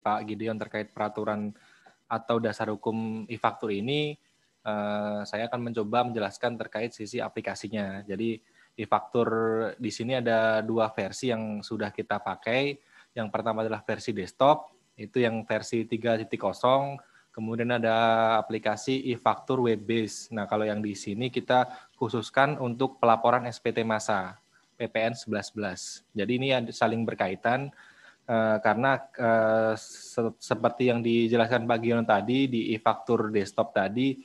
Pak Gideon terkait peraturan atau dasar hukum e-faktur ini, saya akan mencoba menjelaskan terkait sisi aplikasinya. Jadi e-faktur di sini ada 2 versi yang sudah kita pakai. Yang pertama adalah versi desktop, itu yang versi 3.0. Kemudian ada aplikasi e-faktur web base. Nah, kalau yang di sini kita khususkan untuk pelaporan SPT massa PPN 1111. Jadi ini saling berkaitan karena seperti yang dijelaskan Pak Giono tadi di e-faktur desktop tadi,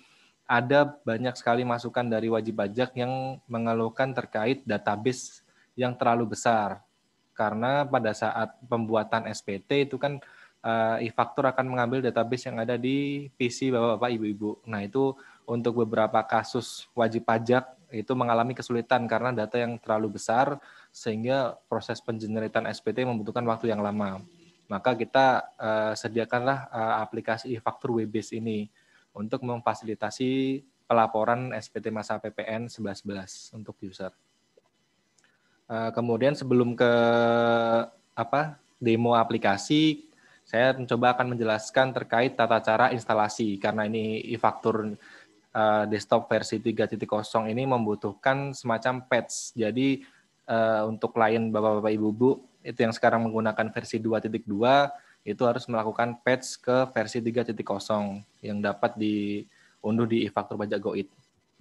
ada banyak sekali masukan dari wajib pajak yang mengeluhkan terkait database yang terlalu besar. Karena pada saat pembuatan SPT itu kan e-faktur akan mengambil database yang ada di PC Bapak-Bapak, Ibu-Ibu. Nah, itu untuk beberapa kasus wajib pajak itu mengalami kesulitan karena data yang terlalu besar sehingga proses pengeneratan SPT membutuhkan waktu yang lama. Maka kita sediakanlah aplikasi e-faktur web base ini untuk memfasilitasi pelaporan SPT massa PPN 1111 untuk user. Kemudian sebelum ke demo aplikasi, saya mencoba akan menjelaskan terkait tata cara instalasi karena ini e-faktur desktop versi 3.0 ini membutuhkan semacam patch. Jadi untuk klien Bapak-Bapak Ibu-Ibu itu yang sekarang menggunakan versi 2.2 itu harus melakukan patch ke versi 3.0 yang dapat diunduh di e-faktur pajak Go It.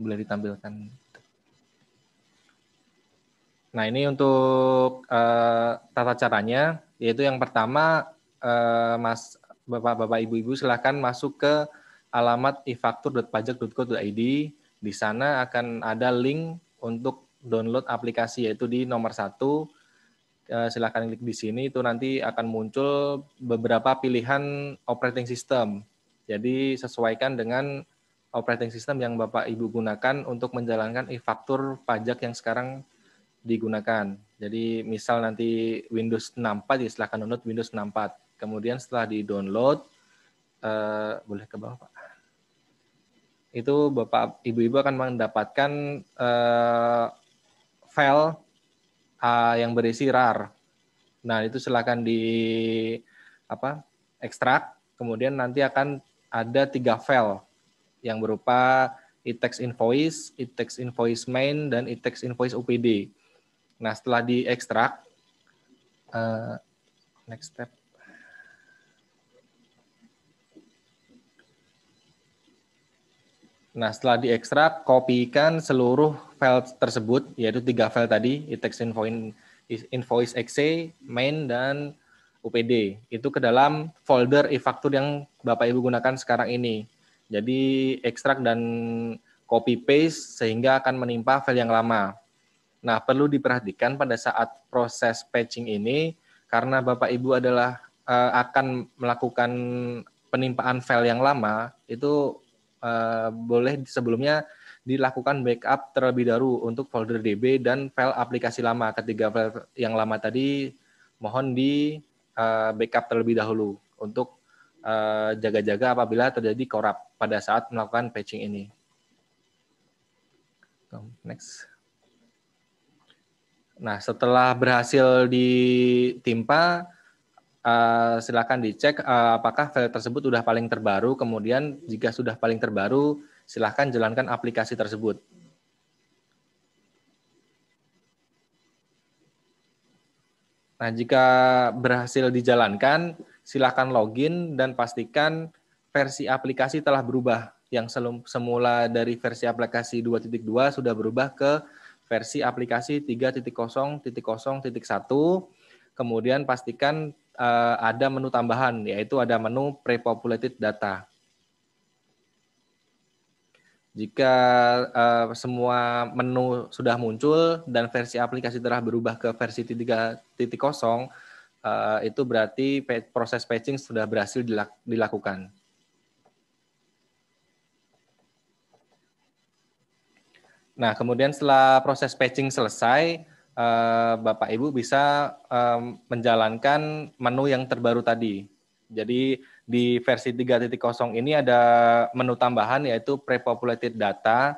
Boleh ditampilkan. Nah, ini untuk tata caranya, yaitu yang pertama, Bapak-Bapak Ibu-Ibu silakan masuk ke alamat e-faktur.pajak.go.id. Di sana akan ada link untuk download aplikasi, yaitu di nomor 1. Silakan klik di sini, itu nanti akan muncul beberapa pilihan operating system. Jadi sesuaikan dengan operating system yang Bapak Ibu gunakan untuk menjalankan e-faktur pajak yang sekarang digunakan. Jadi misal nanti Windows 64, ya silahkan download Windows 64. Kemudian setelah di-download, boleh ke bawah Pak. Itu Bapak Ibu-Ibu akan mendapatkan file yang berisi RAR. Nah, itu silakan ekstrak. Kemudian nanti akan ada 3 file yang berupa e-tax invoice, e-tax invoice main, dan e-tax invoice UPD. Nah, setelah diekstrak, next step. Nah, setelah diekstrak, kopikan seluruh file tersebut, yaitu 3 file tadi, e-tax invoice exe, main, dan UPD. Itu ke dalam folder e-faktur yang Bapak Ibu gunakan sekarang ini. Jadi, ekstrak dan copy paste sehingga akan menimpa file yang lama. Nah, perlu diperhatikan pada saat proses patching ini, karena Bapak Ibu akan melakukan penimpaan file yang lama, itu boleh sebelumnya dilakukan backup terlebih dahulu untuk folder DB dan file aplikasi lama. Ketiga file yang lama tadi mohon di backup terlebih dahulu untuk jaga-jaga apabila terjadi korup pada saat melakukan patching ini. Next. Nah, setelah berhasil ditimpa, silakan dicek apakah file tersebut sudah paling terbaru. Kemudian jika sudah paling terbaru, silakan jalankan aplikasi tersebut. Nah, jika berhasil dijalankan, silakan login dan pastikan versi aplikasi telah berubah. Yang semula dari versi aplikasi 2.2 sudah berubah ke versi aplikasi 3.0.0.1. Kemudian pastikan ada menu tambahan, yaitu ada menu pre-populated data. Jika semua menu sudah muncul dan versi aplikasi telah berubah ke versi 3.0, itu berarti proses patching sudah berhasil dilakukan. Nah, kemudian setelah proses patching selesai, Bapak Ibu bisa menjalankan menu yang terbaru tadi. Jadi di versi 3.0 ini ada menu tambahan yaitu pre-populated data,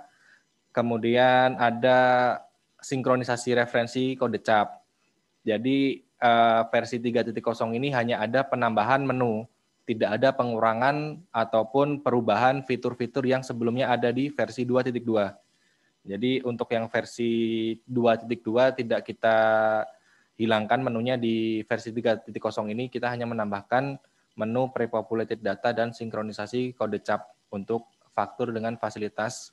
kemudian ada sinkronisasi referensi kode cap. Jadi versi 3.0 ini hanya ada penambahan menu. tidak ada pengurangan ataupun perubahan fitur-fitur yang sebelumnya ada di versi 2.2. Jadi untuk yang versi 2.2 tidak kita hilangkan menunya di versi 3.0 ini, kita hanya menambahkan menu pre-populated data dan sinkronisasi kode cap untuk faktur dengan fasilitas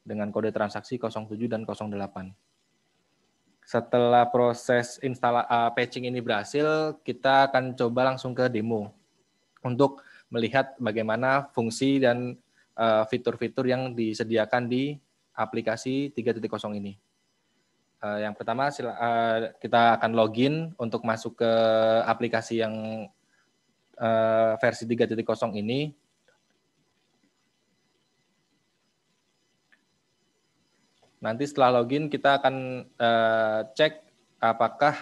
dengan kode transaksi 07 dan 08. Setelah proses patching ini berhasil, kita akan coba langsung ke demo untuk melihat bagaimana fungsi dan fitur-fitur yang disediakan di aplikasi 3.0 ini. Yang pertama kita akan login untuk masuk ke aplikasi yang versi 3.0 ini. Nanti setelah login kita akan cek apakah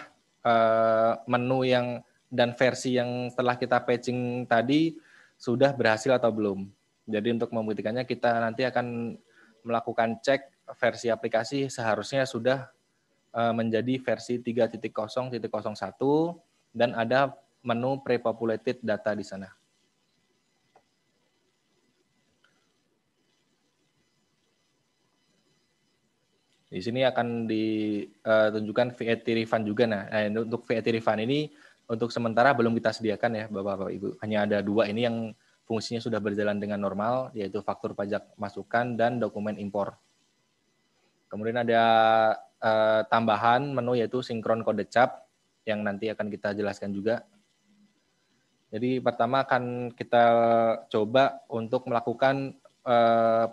menu yang dan versi yang setelah kita patching tadi sudah berhasil atau belum. Jadi untuk membuktikannya kita nanti akan melakukan cek versi aplikasi seharusnya sudah menjadi versi 3.0.01 dan ada menu pre-populated data di sana. Di sini akan ditunjukkan VAT refund juga. Nah, untuk VAT refund ini untuk sementara belum kita sediakan ya Bapak-Bapak Ibu. Hanya ada 2 ini yang fungsinya sudah berjalan dengan normal, yaitu faktur pajak masukan dan dokumen impor. Kemudian ada tambahan menu yaitu sinkron kode cap yang nanti akan kita jelaskan juga. Jadi pertama akan kita coba untuk melakukan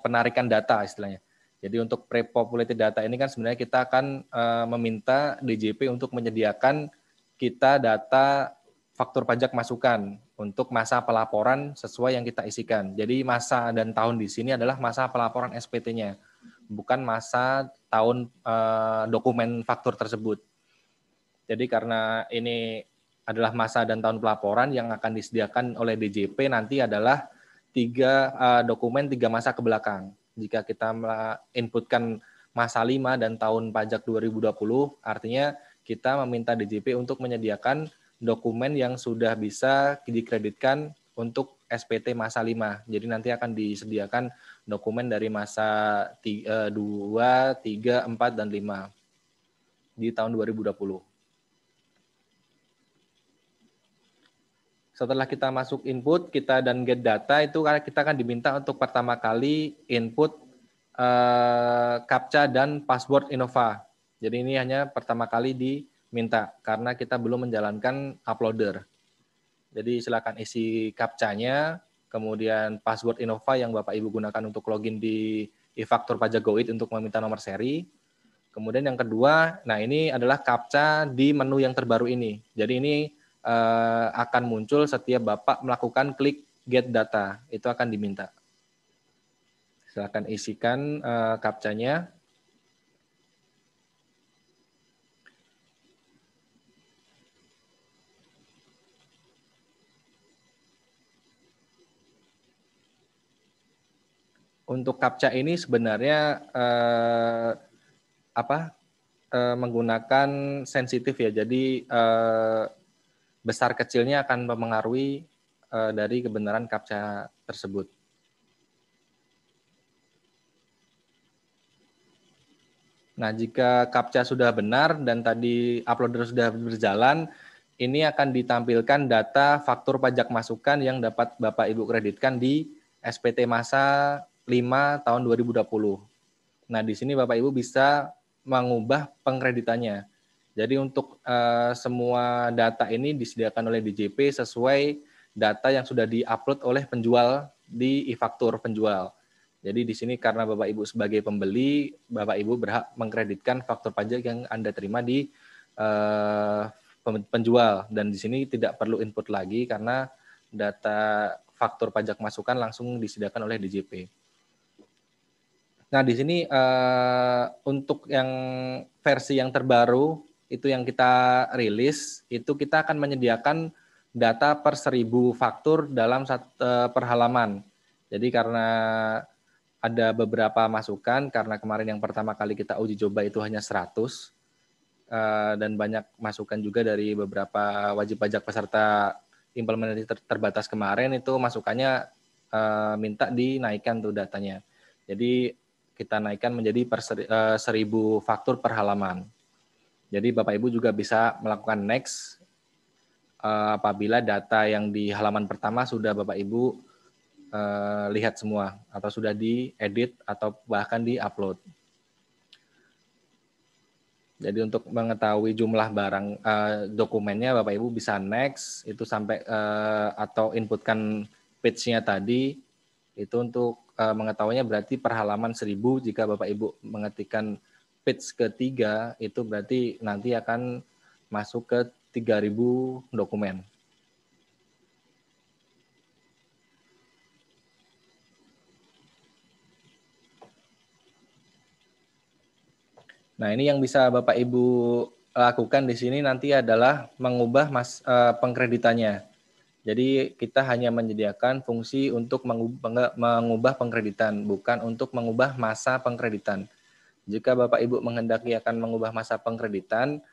penarikan data istilahnya. Jadi untuk pre-populated data ini kan sebenarnya kita akan meminta DJP untuk menyediakan kita data faktur pajak masukan untuk masa pelaporan sesuai yang kita isikan. Jadi masa dan tahun di sini adalah masa pelaporan SPT-nya, bukan masa tahun dokumen faktur tersebut. Jadi karena ini adalah masa dan tahun pelaporan yang akan disediakan oleh DJP nanti adalah 3 dokumen 3 masa ke belakang. Jika kita inputkan masa 5 dan tahun pajak 2020, artinya kita meminta DJP untuk menyediakan dokumen yang sudah bisa dikreditkan untuk SPT masa 5. Jadi nanti akan disediakan dokumen dari masa 2, 3, 4, dan 5 di tahun 2020. Setelah kita masuk input, kita dan get data, itu kita akan diminta untuk pertama kali input CAPTCHA dan password Innova. Jadi ini hanya pertama kali diminta, karena kita belum menjalankan uploader. Jadi silakan isi CAPTCHA-nya, kemudian password Innova yang Bapak Ibu gunakan untuk login di e-faktur pajak Go.id untuk meminta nomor seri. Kemudian yang kedua, nah ini adalah CAPTCHA di menu yang terbaru ini. Jadi ini akan muncul setiap Bapak melakukan klik get data, itu akan diminta. Silakan isikan CAPTCHA-nya. Untuk CAPTCHA ini sebenarnya menggunakan sensitif ya, jadi besar kecilnya akan mempengaruhi dari kebenaran CAPTCHA tersebut. Nah, jika CAPTCHA sudah benar dan tadi uploader sudah berjalan, ini akan ditampilkan data faktur pajak masukan yang dapat Bapak Ibu kreditkan di SPT masa 5 tahun 2020. Nah, di sini Bapak Ibu bisa mengubah pengkreditannya. Jadi untuk semua data ini disediakan oleh DJP sesuai data yang sudah diupload oleh penjual di e-faktur penjual. Jadi di sini karena Bapak Ibu sebagai pembeli, Bapak Ibu berhak mengkreditkan faktur pajak yang Anda terima di penjual. Dan di sini tidak perlu input lagi karena data faktur pajak masukan langsung disediakan oleh DJP. Nah, di sini untuk yang versi yang terbaru, itu yang kita rilis, itu kita akan menyediakan data per 1000 faktur dalam per halaman. Jadi karena ada beberapa masukan, karena kemarin yang pertama kali kita uji coba itu hanya 100, dan banyak masukan juga dari beberapa wajib pajak peserta implementasi terbatas kemarin itu masukannya minta dinaikkan tuh datanya. Jadi kita naikkan menjadi 1000 faktur per halaman. Jadi Bapak Ibu juga bisa melakukan next apabila data yang di halaman pertama sudah Bapak Ibu lihat semua atau sudah diedit atau bahkan diupload. Jadi untuk mengetahui jumlah barang dokumennya Bapak Ibu bisa next itu sampai atau inputkan page-nya tadi itu untuk mengetahuinya berarti per halaman 1000 jika Bapak Ibu mengetikkan page ketiga itu berarti nanti akan masuk ke 3000 dokumen. Nah, ini yang bisa Bapak Ibu lakukan di sini nanti adalah mengubah pengkreditannya. Jadi kita hanya menyediakan fungsi untuk mengubah pengkreditan, bukan untuk mengubah masa pengkreditan. Jika Bapak Ibu menghendaki akan mengubah masa pengkreditan,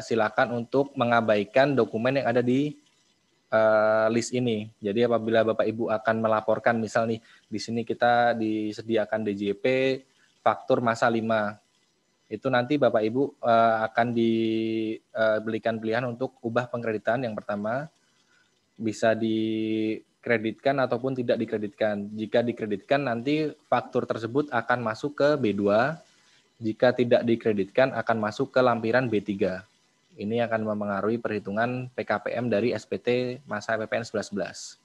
silakan untuk mengabaikan dokumen yang ada di list ini. Jadi apabila Bapak Ibu akan melaporkan, misal nih di sini kita disediakan DJP faktur masa 5. Itu nanti Bapak Ibu akan diberikan pilihan untuk ubah pengkreditan. Yang pertama bisa dikreditkan ataupun tidak dikreditkan. Jika dikreditkan nanti faktur tersebut akan masuk ke B2. Jika tidak dikreditkan akan masuk ke lampiran B3. Ini akan mempengaruhi perhitungan PKPM dari SPT masa PPN 11-11.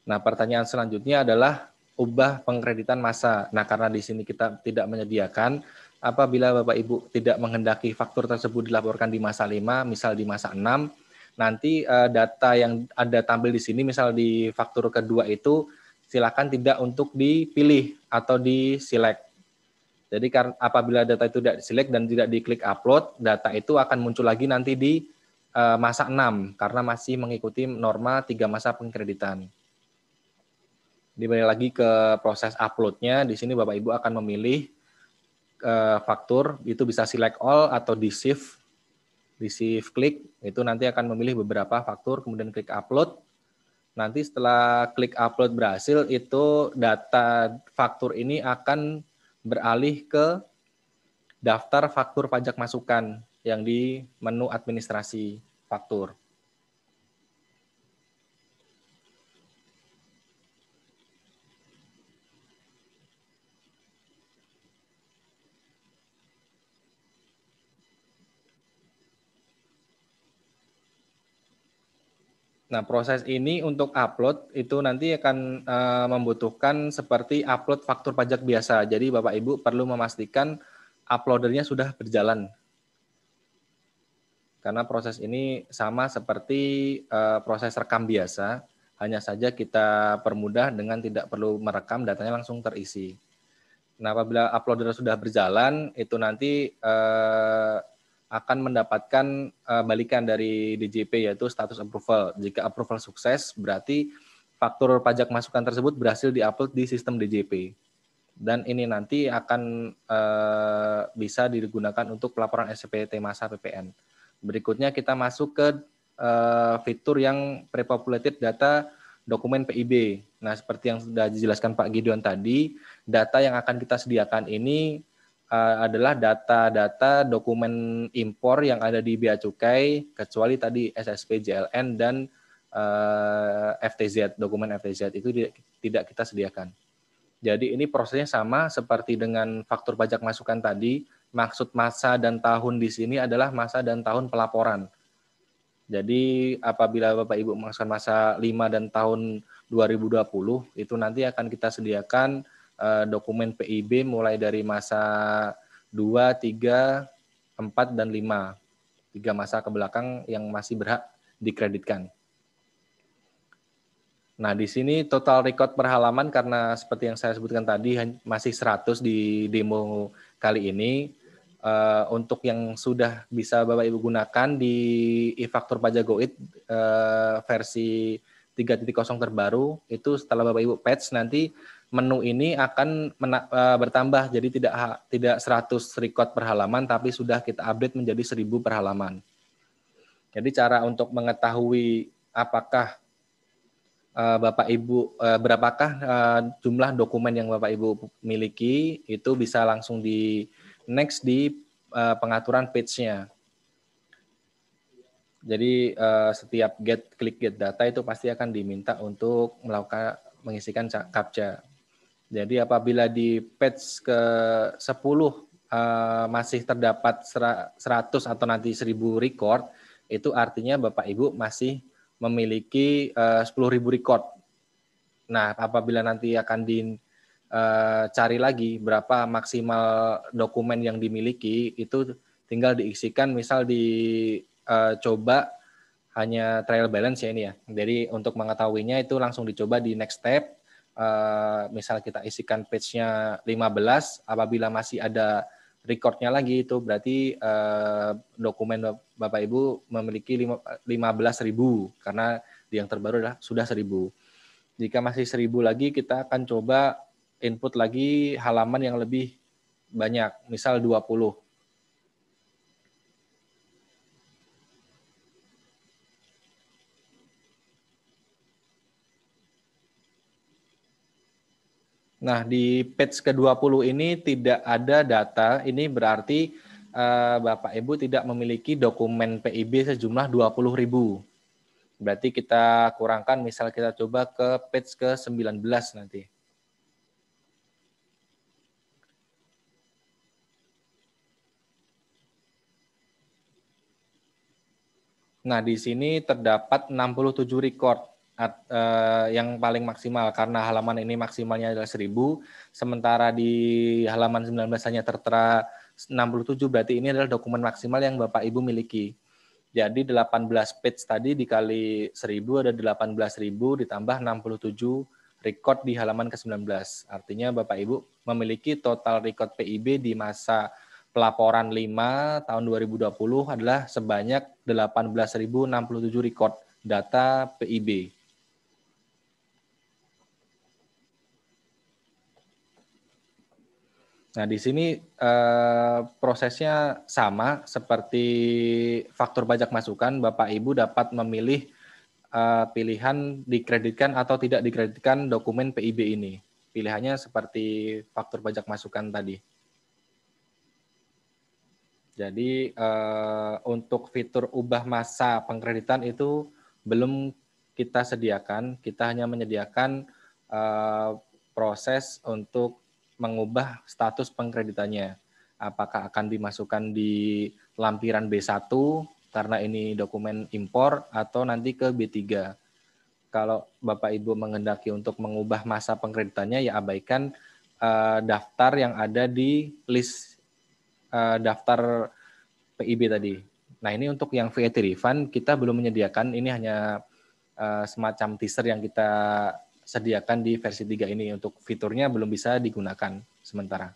Nah, pertanyaan selanjutnya adalah ubah pengkreditan masa. Nah, karena di sini kita tidak menyediakan, apabila Bapak Ibu tidak menghendaki faktur tersebut dilaporkan di masa 5, misal di masa 6, nanti data yang ada tampil di sini, misal di faktur kedua itu, silakan tidak untuk dipilih atau di-select. Jadi apabila data itu tidak di-select dan tidak diklik upload, data itu akan muncul lagi nanti di masa 6, karena masih mengikuti norma 3 masa pengkreditan. Dibalik lagi ke proses uploadnya, di sini Bapak Ibu akan memilih faktur, itu bisa select all atau di shift klik, itu nanti akan memilih beberapa faktur, kemudian klik upload. Nanti setelah klik upload berhasil, itu data faktur ini akan beralih ke daftar faktur pajak masukan yang di menu administrasi faktur. Nah, proses ini untuk upload itu nanti akan membutuhkan seperti upload faktur pajak biasa. Jadi Bapak Ibu perlu memastikan uploadernya sudah berjalan. Karena proses ini sama seperti proses rekam biasa, hanya saja kita permudah dengan tidak perlu merekam, datanya langsung terisi. Nah, apabila uploader sudah berjalan, itu nanti akan mendapatkan balikan dari DJP, yaitu status approval. Jika approval sukses, berarti faktur pajak masukan tersebut berhasil diupload di sistem DJP. Dan ini nanti akan bisa digunakan untuk pelaporan SPT masa PPN. Berikutnya kita masuk ke fitur yang pre-populated data dokumen PIB. Nah, seperti yang sudah dijelaskan Pak Gideon tadi, data yang akan kita sediakan ini adalah data-data dokumen impor yang ada di Bea Cukai, kecuali tadi SSP, JLN, dan FTZ, dokumen FTZ itu tidak kita sediakan. Jadi ini prosesnya sama seperti dengan faktur pajak masukan tadi. Maksud masa dan tahun di sini adalah masa dan tahun pelaporan. Jadi apabila Bapak Ibu memasukkan masa 5 dan tahun 2020, itu nanti akan kita sediakan dokumen PIB mulai dari masa 2, 3, 4, dan 5. 3 masa ke belakang yang masih berhak dikreditkan. Nah, di sini total record per halaman karena seperti yang saya sebutkan tadi masih 100 di demo kali ini. Untuk yang sudah bisa Bapak Ibu gunakan di e-faktur pajak Go.id versi 3.0 terbaru, itu setelah Bapak Ibu patch nanti menu ini akan bertambah, jadi tidak 100 record per halaman, tapi sudah kita update menjadi 1000 per halaman. Jadi cara untuk mengetahui apakah Bapak Ibu berapakah jumlah dokumen yang Bapak Ibu miliki, itu bisa langsung di next di pengaturan page-nya. Jadi setiap klik get data itu pasti akan diminta untuk mengisikan CAPTCHA. Jadi apabila di page ke 10 masih terdapat 100 atau nanti 1000 record, itu artinya Bapak Ibu masih memiliki 10.000 record. Nah, apabila nanti akan dicari lagi berapa maksimal dokumen yang dimiliki, itu tinggal diisikan, misal dicoba hanya trial balance ya ini ya. Jadi untuk mengetahuinya itu langsung dicoba di next step. Misal kita isikan page-nya 15, apabila masih ada recordnya lagi itu berarti dokumen Bapak Ibu memiliki 15.000 karena yang terbaru adalah sudah 1.000. Jika masih 1.000 lagi, kita akan coba input lagi halaman yang lebih banyak, misal 20. Nah, di page ke-20 ini tidak ada data, ini berarti Bapak Ibu tidak memiliki dokumen PIB sejumlah 20.000. Berarti kita kurangkan, misal kita coba ke page ke-19 nanti. Nah, di sini terdapat 67 record yang paling maksimal karena halaman ini maksimalnya adalah 1.000, sementara di halaman 19 hanya tertera 67, berarti ini adalah dokumen maksimal yang Bapak Ibu miliki. Jadi 18 page tadi dikali 1.000 ada 18.000 ditambah 67 record di halaman ke-19. Artinya Bapak Ibu memiliki total record PIB di masa pelaporan 5 tahun 2020 adalah sebanyak 18.067 record data PIB. Nah, di sini prosesnya sama seperti faktur pajak masukan. Bapak Ibu dapat memilih pilihan dikreditkan atau tidak dikreditkan dokumen PIB ini. Pilihannya seperti faktur pajak masukan tadi. Jadi untuk fitur ubah masa pengkreditan itu belum kita sediakan. Kita hanya menyediakan proses untuk mengubah status pengkreditannya. Apakah akan dimasukkan di lampiran B1 karena ini dokumen impor atau nanti ke B3. Kalau Bapak Ibu menghendaki untuk mengubah masa pengkreditannya, ya abaikan daftar yang ada di list daftar PIB tadi. Nah, ini untuk yang VAT refund kita belum menyediakan, ini hanya semacam teaser yang kita sediakan di versi 3 ini. Untuk fiturnya belum bisa digunakan sementara.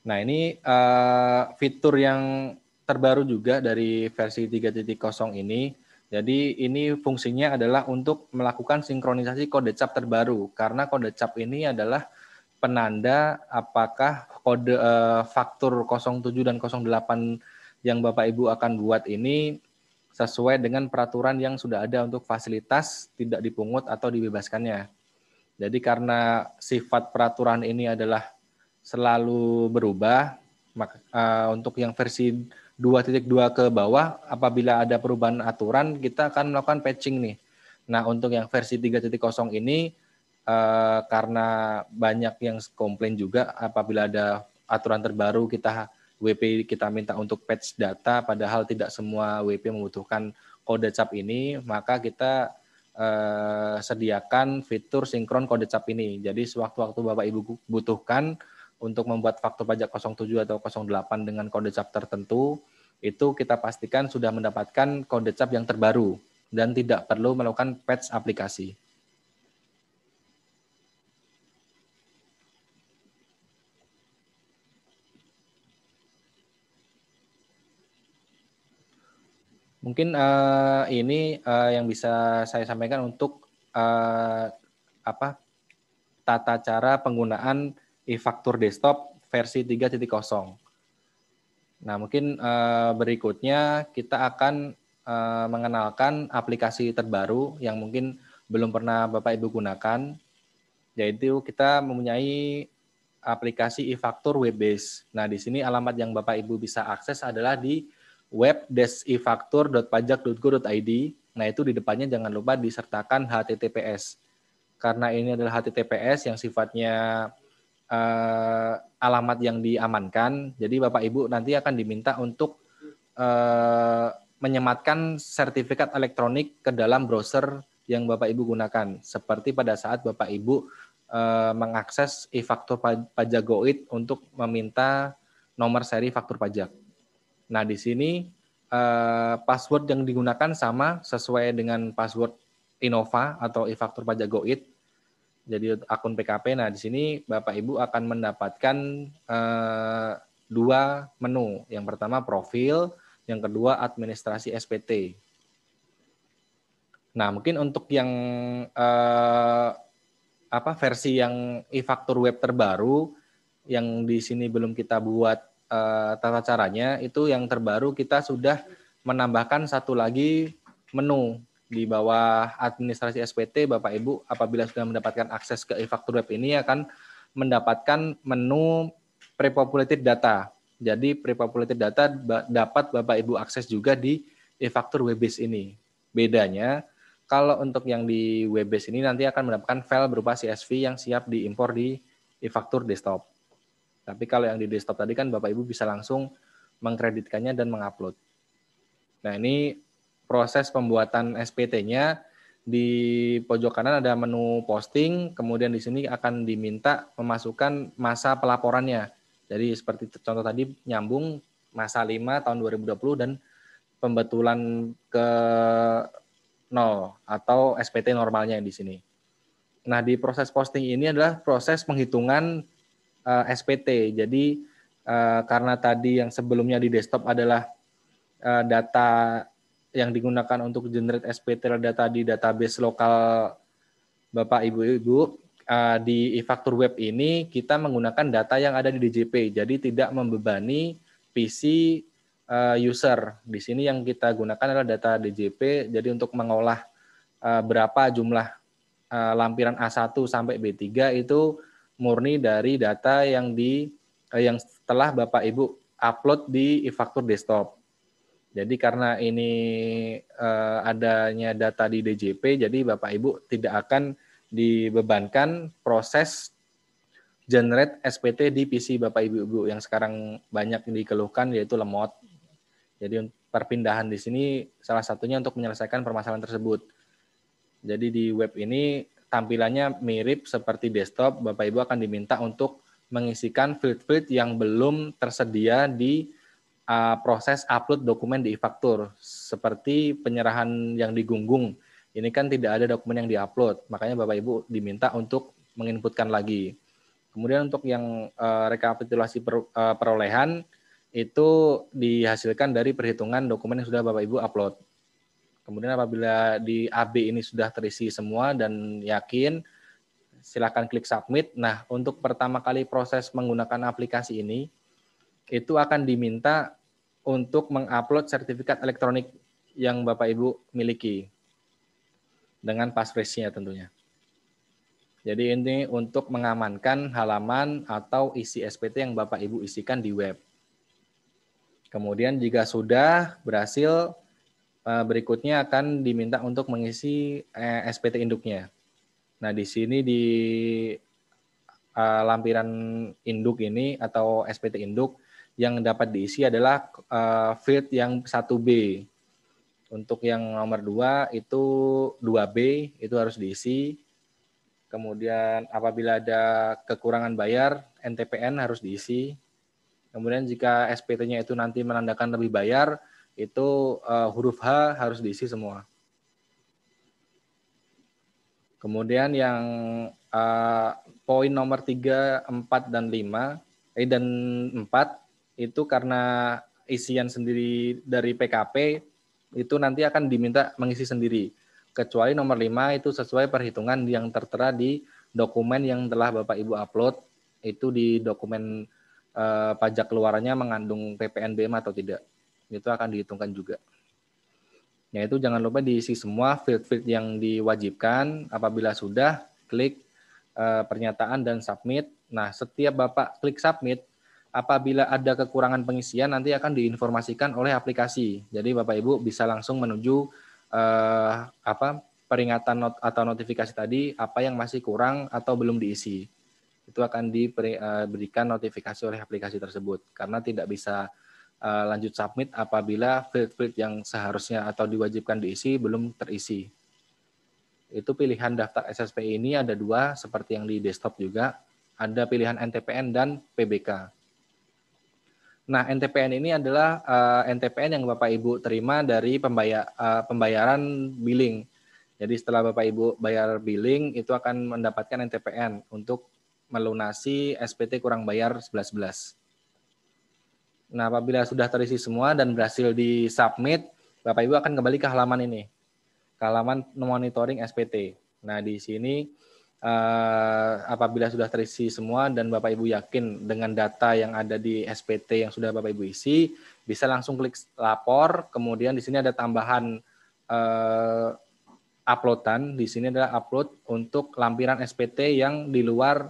Nah, ini fitur yang terbaru juga dari versi 3.0 ini. Jadi ini fungsinya adalah untuk melakukan sinkronisasi kode cap terbaru. Karena kode cap ini adalah penanda apakah kode faktur 07 dan 08 yang Bapak Ibu akan buat ini sesuai dengan peraturan yang sudah ada untuk fasilitas tidak dipungut atau dibebaskannya. Jadi karena sifat peraturan ini adalah selalu berubah, maka untuk yang versi 2.2 ke bawah, apabila ada perubahan aturan, kita akan melakukan patching nih. Nah, untuk yang versi 3.0 ini, karena banyak yang komplain juga apabila ada aturan terbaru WP kita minta untuk patch data, padahal tidak semua WP membutuhkan kode cap ini, maka kita sediakan fitur sinkron kode cap ini. Jadi sewaktu-waktu Bapak Ibu butuhkan untuk membuat faktur pajak 07 atau 08 dengan kode cap tertentu, itu kita pastikan sudah mendapatkan kode cap yang terbaru dan tidak perlu melakukan patch aplikasi. Mungkin ini yang bisa saya sampaikan untuk tata cara penggunaan e-faktur desktop versi 3.0. Nah, mungkin berikutnya kita akan mengenalkan aplikasi terbaru yang mungkin belum pernah Bapak Ibu gunakan, yaitu kita mempunyai aplikasi e-faktur web base. Nah, di sini alamat yang Bapak Ibu bisa akses adalah di web-efaktur.pajak.go.id. Nah, itu di depannya jangan lupa disertakan HTTPS. Karena ini adalah HTTPS yang sifatnya alamat yang diamankan, jadi Bapak Ibu nanti akan diminta untuk menyematkan sertifikat elektronik ke dalam browser yang Bapak Ibu gunakan, seperti pada saat Bapak Ibu mengakses e-faktur pajak Go.id untuk meminta nomor seri faktur pajak. Nah, di sini password yang digunakan sama sesuai dengan password Innova atau e-faktur pajak Go.id. Jadi akun PKP. Nah, di sini Bapak Ibu akan mendapatkan dua menu. Yang pertama profil, yang kedua administrasi SPT. Nah, mungkin untuk yang versi yang e-faktur web terbaru yang di sini belum kita buat tata caranya, itu yang terbaru kita sudah menambahkan satu lagi menu. Di bawah administrasi SPT, Bapak Ibu apabila sudah mendapatkan akses ke e-faktur web ini akan mendapatkan menu pre-populated data. Jadi pre-populated data dapat Bapak Ibu akses juga di e-faktur web base ini. Bedanya kalau untuk yang di web base ini nanti akan mendapatkan file berupa CSV yang siap diimpor di e-faktur desktop. Tapi kalau yang di desktop tadi kan Bapak Ibu bisa langsung mengkreditkannya dan mengupload. Nah, ini proses pembuatan SPT-nya. Di pojok kanan ada menu posting, kemudian di sini akan diminta memasukkan masa pelaporannya. Jadi seperti contoh tadi nyambung masa 5 tahun 2020 dan pembetulan ke 0 atau SPT normalnya di sini. Nah, di proses posting ini adalah proses penghitungan SPT. Jadi karena tadi yang sebelumnya di desktop adalah data yang digunakan untuk generate SPT data di database lokal Bapak Ibu-Ibu, di e-faktur web ini kita menggunakan data yang ada di DJP, jadi tidak membebani PC user. Di sini yang kita gunakan adalah data DJP, jadi untuk mengolah berapa jumlah lampiran A1 sampai B3 itu murni dari data yang setelah Bapak Ibu upload di e-faktur desktop. Jadi karena ini adanya data di DJP, jadi Bapak Ibu tidak akan dibebankan proses generate SPT di PC Bapak Ibu yang sekarang banyak dikeluhkan yaitu lemot. Jadi perpindahan di sini salah satunya untuk menyelesaikan permasalahan tersebut. Jadi di web ini tampilannya mirip seperti desktop, Bapak Ibu akan diminta untuk mengisikan field-field yang belum tersedia di proses upload dokumen di e-faktur, seperti penyerahan yang digunggung. Ini kan tidak ada dokumen yang diupload, makanya Bapak Ibu diminta untuk menginputkan lagi. Kemudian untuk yang rekapitulasi perolehan itu dihasilkan dari perhitungan dokumen yang sudah Bapak Ibu upload. Kemudian apabila di AB ini sudah terisi semua dan yakin, silakan klik submit. Nah, untuk pertama kali proses menggunakan aplikasi ini, itu akan diminta untuk mengupload sertifikat elektronik yang Bapak Ibu miliki dengan passphrase-nya tentunya. Jadi ini untuk mengamankan halaman atau isi SPT yang Bapak Ibu isikan di web. Kemudian jika sudah berhasil, berikutnya akan diminta untuk mengisi SPT induknya. Nah, di sini di lampiran induk ini atau SPT induk yang dapat diisi adalah field yang 1B. Untuk yang nomor 2 itu 2B itu harus diisi. Kemudian apabila ada kekurangan bayar, NTPN harus diisi. Kemudian jika SPT-nya itu nanti menandakan lebih bayar, itu huruf H harus diisi semua. Kemudian yang poin nomor 3, 4, dan 5, dan 4, itu karena isian sendiri dari PKP, itu nanti akan diminta mengisi sendiri. Kecuali nomor 5 itu sesuai perhitungan yang tertera di dokumen yang telah Bapak Ibu upload, itu di dokumen pajak keluarannya mengandung PPNBM atau tidak. Itu akan dihitungkan juga. Yaitu jangan lupa diisi semua field-field yang diwajibkan. Apabila sudah, klik pernyataan dan submit. Nah, setiap Bapak klik submit, apabila ada kekurangan pengisian nanti akan diinformasikan oleh aplikasi. Jadi Bapak Ibu bisa langsung menuju peringatan atau notifikasi tadi apa yang masih kurang atau belum diisi. Itu akan diberikan notifikasi oleh aplikasi tersebut karena tidak bisa lanjut submit apabila field-field yang seharusnya atau diwajibkan diisi belum terisi. Itu pilihan daftar SSPI ini ada dua, seperti yang di desktop juga. Ada pilihan NTPN dan PBK. Nah, NTPN ini adalah NTPN yang Bapak Ibu terima dari pembayaran billing. Jadi setelah Bapak Ibu bayar billing, itu akan mendapatkan NTPN untuk melunasi SPT kurang bayar 11-11. Nah, apabila sudah terisi semua dan berhasil di-submit, Bapak Ibu akan kembali ke halaman ini, ke halaman monitoring SPT. Nah, di sini apabila sudah terisi semua dan Bapak Ibu yakin dengan data yang ada di SPT yang sudah Bapak Ibu isi, bisa langsung klik lapor. Kemudian di sini ada tambahan uploadan. Di sini adalah upload untuk lampiran SPT yang di luar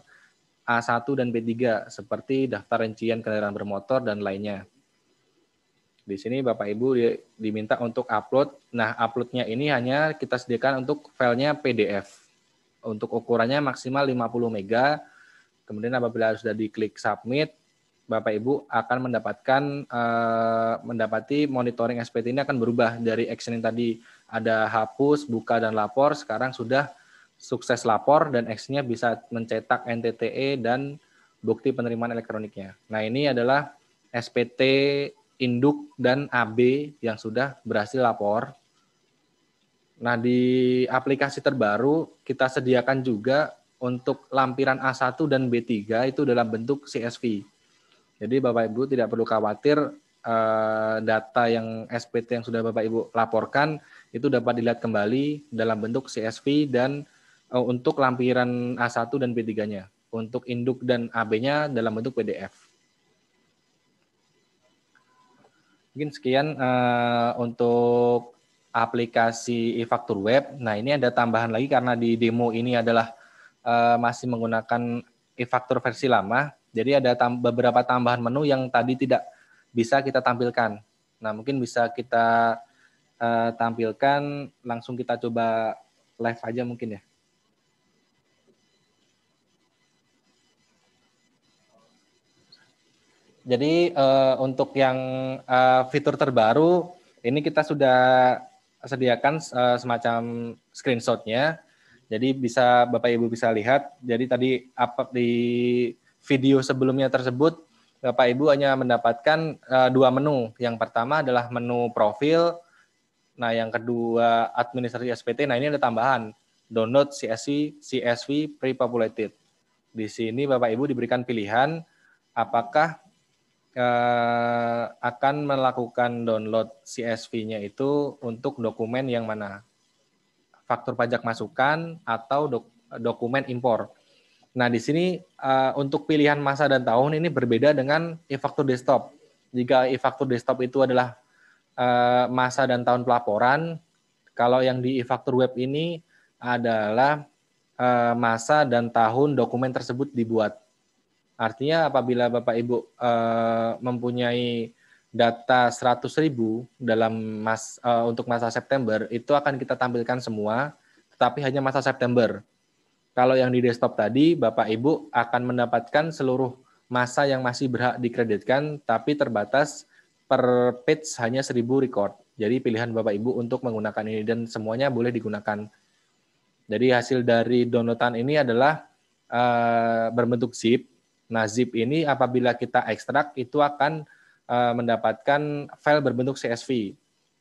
A1 dan B3 seperti daftar rincian kendaraan bermotor dan lainnya. Di sini Bapak Ibu diminta untuk upload. Nah, uploadnya ini hanya kita sediakan untuk filenya PDF. Untuk ukurannya maksimal 50 MB. Kemudian apabila sudah diklik submit, Bapak Ibu akan mendapati monitoring SPT ini akan berubah dari action yang tadi ada hapus, buka, dan lapor. Sekarang sudah sukses lapor dan actionnya bisa mencetak NTTE dan bukti penerimaan elektroniknya. Nah, ini adalah SPT induk dan AB yang sudah berhasil lapor. Nah, di aplikasi terbaru kita sediakan juga untuk lampiran A1 dan B3 itu dalam bentuk CSV. Jadi Bapak Ibu tidak perlu khawatir data yang SPT yang sudah Bapak Ibu laporkan itu dapat dilihat kembali dalam bentuk CSV dan untuk lampiran A1 dan B3-nya. Untuk induk dan AB-nya dalam bentuk PDF. Mungkin sekian untuk aplikasi e-faktur web. Nah, ini ada tambahan lagi karena di demo ini adalah masih menggunakan e-faktur versi lama. Jadi ada beberapa tambahan menu yang tadi tidak bisa kita tampilkan. Nah, mungkin bisa kita tampilkan, langsung kita coba live aja mungkin ya. Jadi untuk yang fitur terbaru, ini kita sudah sediakan semacam screenshot-nya. Jadi bisa Bapak Ibu bisa lihat. Jadi tadi di video sebelumnya tersebut, Bapak Ibu hanya mendapatkan dua menu. Yang pertama adalah menu profil. Nah, yang kedua administrasi SPT. Nah, ini ada tambahan download CSV pre-populated. Di sini Bapak Ibu diberikan pilihan apakah akan melakukan download CSV-nya itu untuk dokumen yang mana? Faktur pajak masukan atau dokumen impor. Nah, di sini untuk pilihan masa dan tahun ini berbeda dengan e-faktur desktop. Jika e-faktur desktop itu adalah masa dan tahun pelaporan, kalau yang di e-faktur web ini adalah masa dan tahun dokumen tersebut dibuat. Artinya apabila Bapak Ibu mempunyai data 100.000 dalam untuk masa September, itu akan kita tampilkan semua, tetapi hanya masa September. Kalau yang di desktop tadi, Bapak Ibu akan mendapatkan seluruh masa yang masih berhak dikreditkan, tapi terbatas per page hanya 1.000 record. Jadi pilihan Bapak Ibu untuk menggunakan ini dan semuanya boleh digunakan. Jadi hasil dari downloadan ini adalah berbentuk zip. Nah, zip ini apabila kita ekstrak itu akan mendapatkan file berbentuk CSV.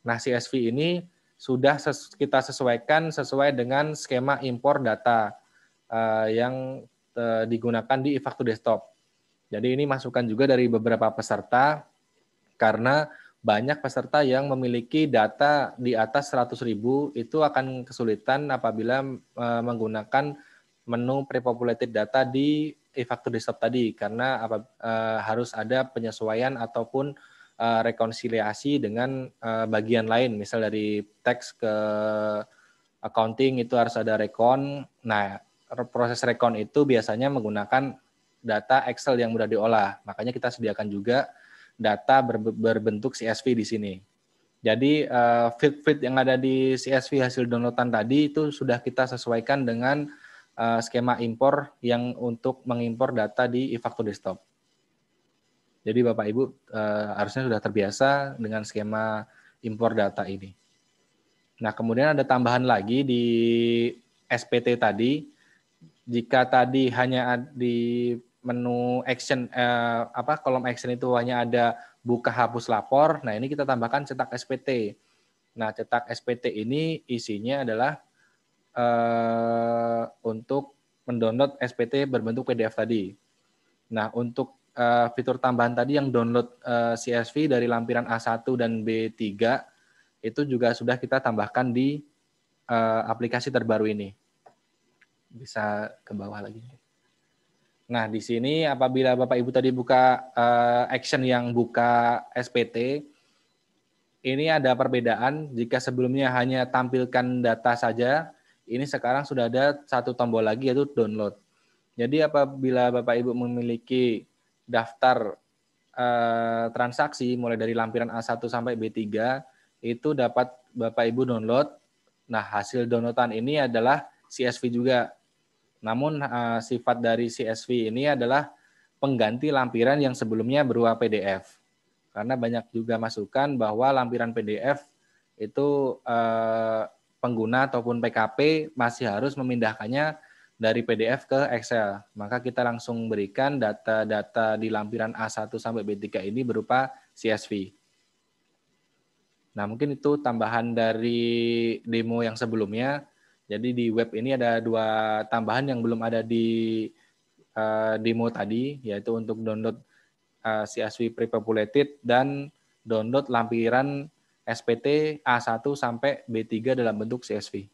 Nah, CSV ini sudah kita sesuaikan sesuai dengan skema impor data yang digunakan di e-faktur desktop. Jadi ini masukan juga dari beberapa peserta karena banyak peserta yang memiliki data di atas 100.000 itu akan kesulitan apabila menggunakan menu pre-populated data di e-factor desktop tadi, karena harus ada penyesuaian ataupun rekonsiliasi dengan bagian lain, misal dari teks ke accounting itu harus ada recon. Nah, proses recon itu biasanya menggunakan data Excel yang mudah diolah. Makanya kita sediakan juga data berbentuk CSV di sini. Jadi field yang ada di CSV hasil downloadan tadi itu sudah kita sesuaikan dengan skema impor yang untuk mengimpor data di e-factor desktop. Jadi Bapak Ibu harusnya sudah terbiasa dengan skema impor data ini. Nah, kemudian ada tambahan lagi di SPT tadi. Jika tadi hanya di menu action kolom action itu hanya ada buka hapus lapor, nah ini kita tambahkan cetak SPT. Nah, cetak SPT ini isinya adalah untuk mendownload SPT berbentuk PDF tadi. Nah, untuk fitur tambahan tadi yang download CSV dari lampiran A1 dan B3 itu juga sudah kita tambahkan di aplikasi terbaru ini. Bisa ke bawah lagi. Nah, di sini apabila Bapak Ibu tadi buka action yang buka SPT, ini ada perbedaan. Jika sebelumnya hanya tampilkan data saja, ini sekarang sudah ada satu tombol lagi yaitu download. Jadi apabila Bapak Ibu memiliki daftar transaksi mulai dari lampiran A1 sampai B3, itu dapat Bapak Ibu download. Nah, hasil downloadan ini adalah CSV juga. Namun sifat dari CSV ini adalah pengganti lampiran yang sebelumnya berupa PDF. Karena banyak juga masukan bahwa lampiran PDF itu pengguna ataupun PKP masih harus memindahkannya dari PDF ke Excel. Maka kita langsung berikan data-data di lampiran A1 sampai B3 ini berupa CSV. Nah, mungkin itu tambahan dari demo yang sebelumnya. Jadi di web ini ada 2 tambahan yang belum ada di demo tadi, yaitu untuk download CSV pre-populated dan download lampiran SPT A1 sampai B3 dalam bentuk CSV.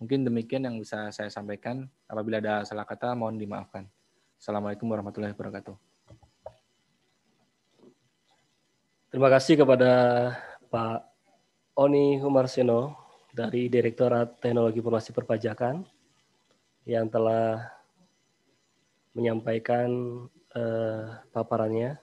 Mungkin demikian yang bisa saya sampaikan. Apabila ada salah kata, mohon dimaafkan. Assalamualaikum warahmatullahi wabarakatuh. Terima kasih kepada Pak Oni Humarseno dari Direktorat Teknologi Informasi Perpajakan yang telah menyampaikan paparannya.